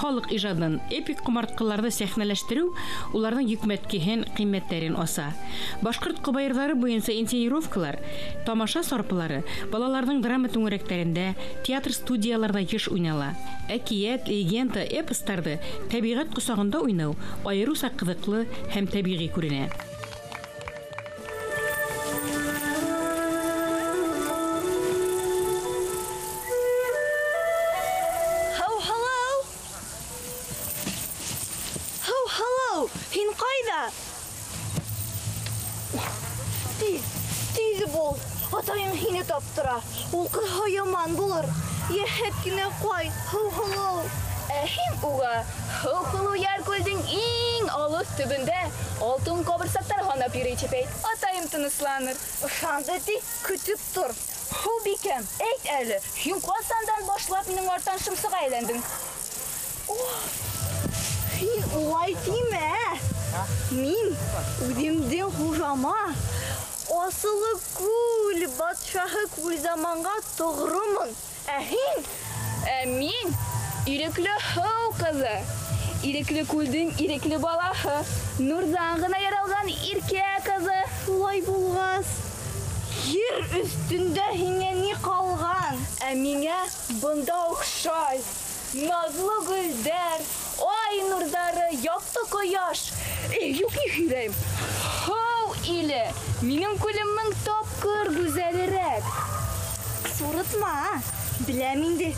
халык ижадын, эпик кумарткаларды сәхнәләштерү уларның йөкмәткеһен, кыйммәтләрен аса. Башкорт кобаерлары буенча инсценировкалар, тамаша сарпылары балаларның драма түңәрәкләрендә, театр студияларда еш уйнала. Әкият, легенда, эпостарды табигать кусагында уйнау аеруча кызыклы һәм табигый күренә. Һин кайда? Тиз бул. Атайың һине таптыра. Ул кызга яман булыр. Яһәт кенә кай. Һау. Һин уга. Һау яркөлдең иң алыс төбендә алтын кабырсактар ганап йөри чепәй. Атайым тынысланыр. Шанда тик көтүп тур. Һау бикәм, әйт әле. Һин касандан башлап минең артан шымсыга әйләндең? Һин улай тимә. Мин үдемдән хужама. Асылы күл батшаһы күл заманга тогрымын. Һин? Мин ирекле һау кызы. Ирекле күлдең ирекле балаһы. Нурдан гына яралган иркә кызы. Шулай булгас, җир өстендә һиңә ни калган? Миңа бында охшай. Назлы гөлдәр, ай нурдары, якты кояш. Юк йөрәм. Һау иле, минең күлемең тапкыр гүзәлрәк. Сурытма, беләм инде.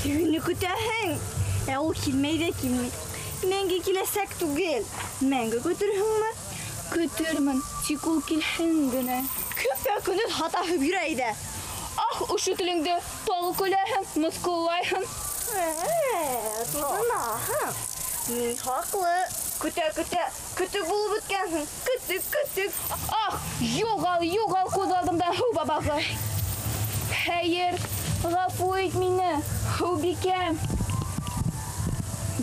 Тегене көтәһең. Ул килмәй дә килми. Мәңге киләсәк түгел. Мәңге көтөрһеңме? Көтөрмен, тик ул килһен генә. Көпә-көндез хатаһып йөрә иде. Ах, ушы телеңдә тагы көләһең, мыскыллайһың. Мин хаклы. Көтө булып беткәнсең. Көтүк. Ах, югал күз алдымдан һау бабагы. Хәер, гафу ит мине, һау бикәм.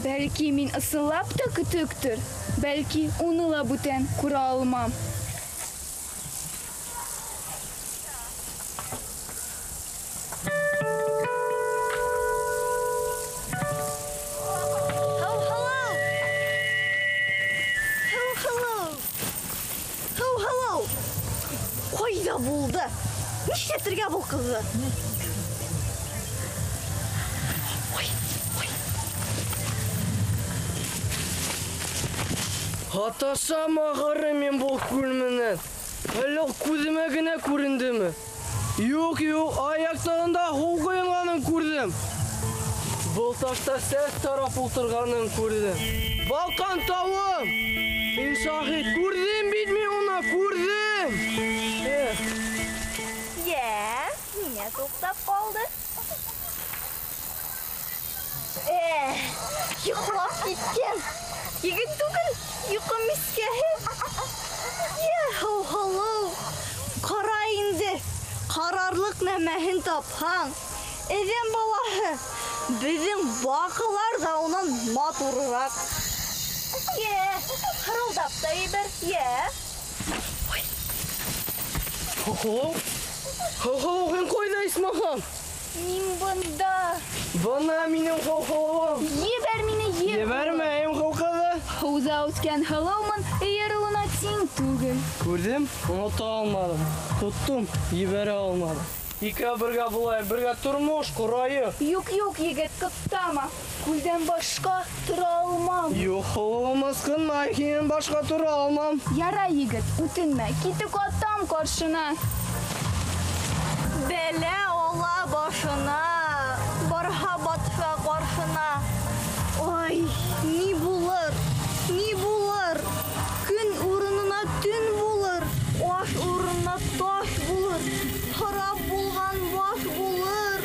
Бәлки мин ысынлап та көтүктер. Бәлки уны ла бүтән күрә алмам. Кайда булды? Нишләтергә бу кызы? Атасам агыры мен бұл күлменен. Әлі күзіме генә күрендеме? Юк, аяктарында хул коенганын күрдем. Бұл ташта сәс тарап ултырганын күрдем. Балкан тауым! Мин шахид күрдем бит мен уна күрдем. Миңа туктап калды. Йоклап киткән. Егет түгел, йокы мискәһе. Һау. Кара инде. Карарлык нәмәһен тапһаң. Эҙем балаһы. Безнең бакылар да унан матуррак. Хырылдап та ибер. Һау, һин кайда Исмахан? Мин бында. Бана минем һау. Ебәр мине, Ебәрмәйем һау. Һауза үскән һылаумын, ярылына тиң түгел. Күрдем, оныта алмадым. Тоттым, ебәрә алмадым. Ике бергә булай, бергә тормыш курайы. Юк, егет, кыптама. Күлдән башка тора алмам. Юк, һаумаскынма, һин башка тора алмам. Яра, егет, үтенмә, китек атам каршына. Бәлә ала башына. Барха батша каршына. Ой, ни булыр? Күн урынына төн булыр. Аш урынына таш булыр. Харап булган баш булыр.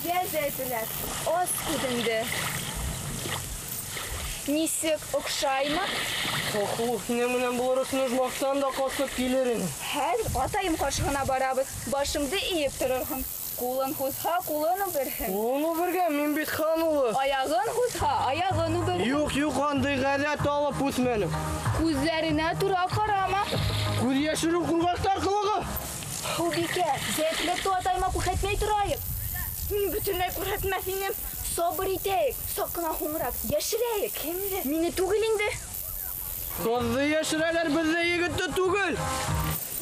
Гәзәтләр, аз күденде. Нисек охшаймы? Һинең менән булырысын ужмактан да касып килер инем. Хәзер атайым каршыгына барабыз. Башымды иеп торырһың. Кулын хузһа, кулын үберһең. Кулын үбергән, мин бит хан улы. Аягын хузһа, аягын үберһең. Юк, андый газет алып үсменім. Күзләренә тура карама. Күз яшыру құрғақтар қылығы. Хубике, зәтлек туатайма күхәтмәй торайык. Мин бөтенләй күрһәтмәс инем. Сабыр итәйек, сакына хуңрак, яшерәйек. Кемде? Мине түгел инде. Қызды яшырәләр бізде егітті түгіл.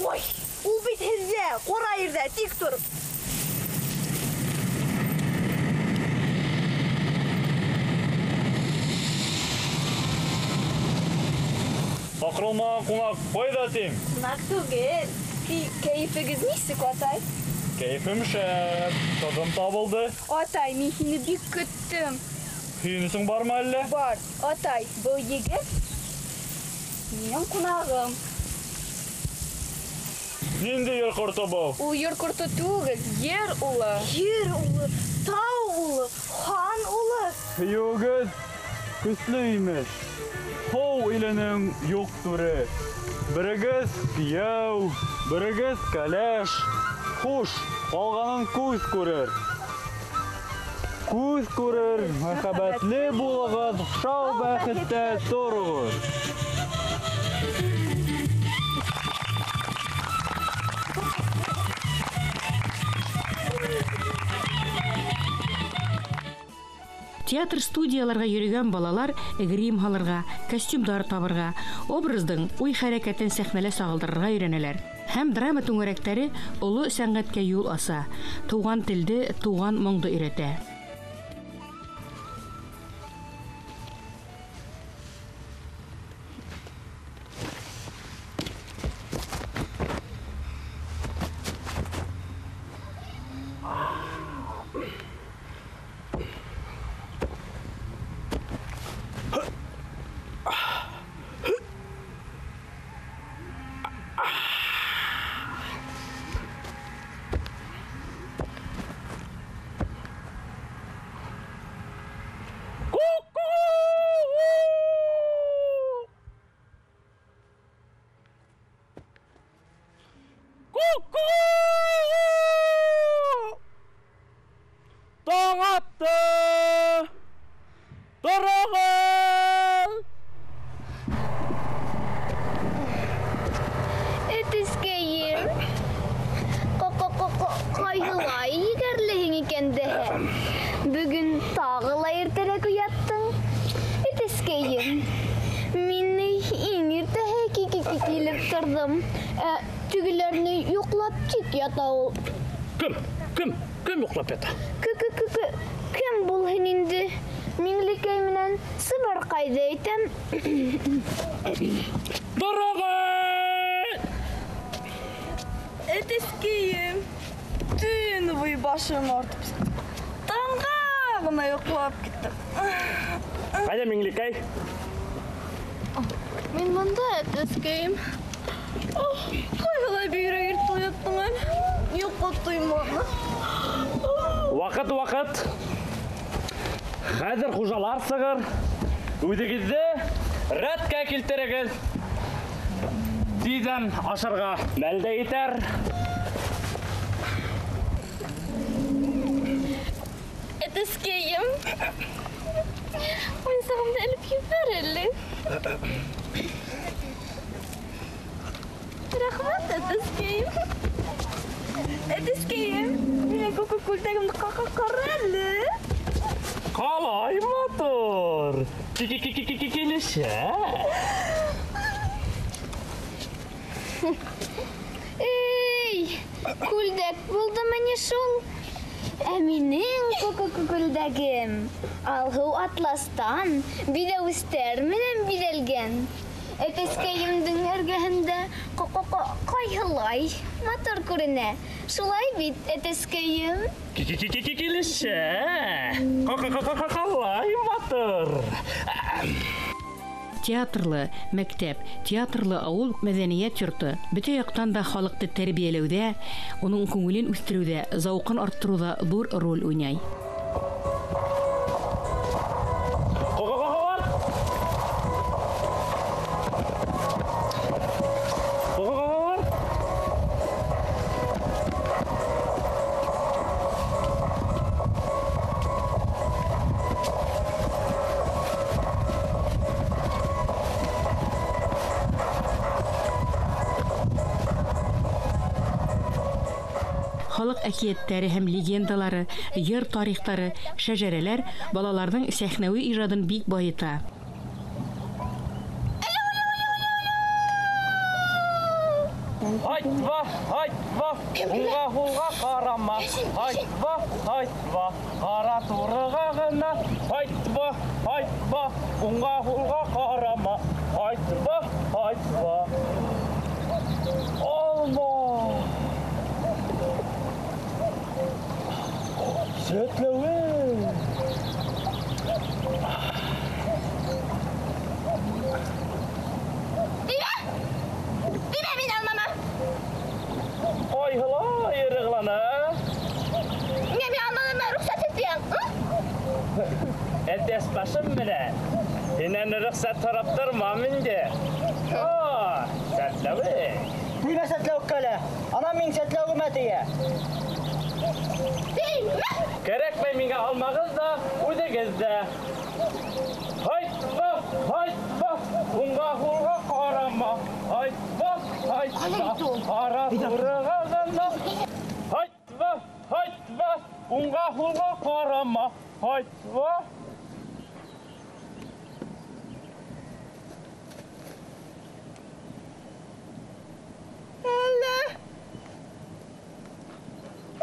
Ой, ул бит һездә, кара ердә тик торып. Акырылмаган кунак кайда син? Нак түгел. Кәйфегез нисек, атай? Кәйфем шәп, тагын табылды. Атай, мин сине бик көттем. Көйнесең бармы әллә? Бар, атай, бұл егет минем кунагым. Нинди ер корты бу? Ул йөр корты түгел, ер улы. Ер улы, тау улы, хан улы. Югыз, көсле имеш. Хау иленең юк туры. Бирегез кияу, бирегез каләш. Хуш, алганын күз күрер. Күз күрер, мәхәббәтле булыгыз, шау бәхеттә торыгыз. Театр студияларга йөргән балалар грим халырга, костюмдар табырга, образдың уй хәрәкәтен сәхнәлә сагылдырырга өйрәнәләр. Һәм драма түңәрәктәре олы сәнгатькә юл аса, туган телде, туган моңды өйрәтә. Таң атты! Торығыз! Этискәйем. Кайһылай егәрлеһең икән дәһә. Бүген тагы ла иртәрәк уяттың. Этискәйем. Мин иң иртәһе килеп тордым. Тегеләрне юклап тик ята ул. Кем юклап ята? Кем булһын инде? Миңлекәй менән Сыбар кайда әйтәм? Торығыз! Этискәйем. Төн буй башым артып. Таңга гына йоклап киттем. Кайда Миңлекәй? Мин монда этискәйем. Кайгылай бигрәк иртә уяттың әле. Йокы туймады. Вакыт. Хәзер хуҗалар сыгыр. Үдегезне рәткә килтерегез. Тиздән ашарга мәлдә итәр. Этискәйем. Мин сагымда элеп йөрәр әле. Рәхмәт, этискәйем. Этискәйем. Мине күлтәгемне кара әле. Қалай мотор. Килешә. Эй, күлдәк булды менә шул. Ә минең күлдәгем алһу атластан бидәүстәр менән биделгән. Этискәйемнең эргәһендә кайһылай мотор күренә. Шулай бит, этискәйем. Килешә. Қалай мотор. Театрлы мәктәп, театрлы авыл мәдәният йорты бөтә яктан да халыкты тәрбияләүдә, уның күңелен үстерүдә, зауқын арттыруда зур роль уйнай. халык әкияттәре һәм легендалары, йыр тарихтары, шәҗәрәләр балаларның сәхнәви иҗадын бик байыта. Айтва, уңға хулға қарама. Айтва, қара турыға ғына. Айтва, уңға хулға қарама. Айтва. Алма. Сөтлеуі. Ойғыла, еріғлана. Неме алмаларына рұқсат етпең, Әтес башым міне. Енен рұқсат тараптар мамынде. Сәтлеуі. Неме сәтлеуік кәлі? Анам мен сәтлеуі мәтіге. Керек бай менге алмағыз да, өдегіз де. Айтва, ұңға хулға қарама. Айтва, қара турыға ғана. Айтва, ұңға хулға қарама. Айтва.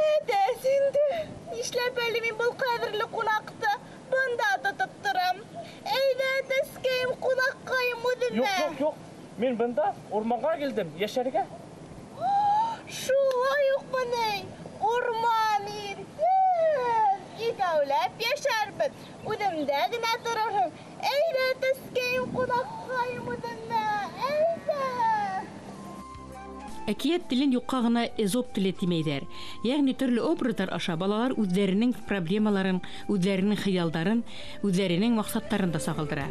Әдәсінді, ішләп әлі мен бұл қадірлі қонақты бұнда тұтып тұрам. Әйді әдәскейім қонаққайым өдіме. Жоқ. Мен бұнда орманға келдім, ешерге. Шуға yok мұнай. Orman ерсіз. Икәуләп яшарбыз. Өдімді гінә тұрырым. Әйді әдәскейім қонаққайым өдіме. Әйді. Әкият телен юкка гына эзоп теле тимәйдәр. Ягъни төрле образлар аша балалар үзләренең проблемаларын, үзләренең хыялдарын, үзләренең максаттарын да сагылдыра.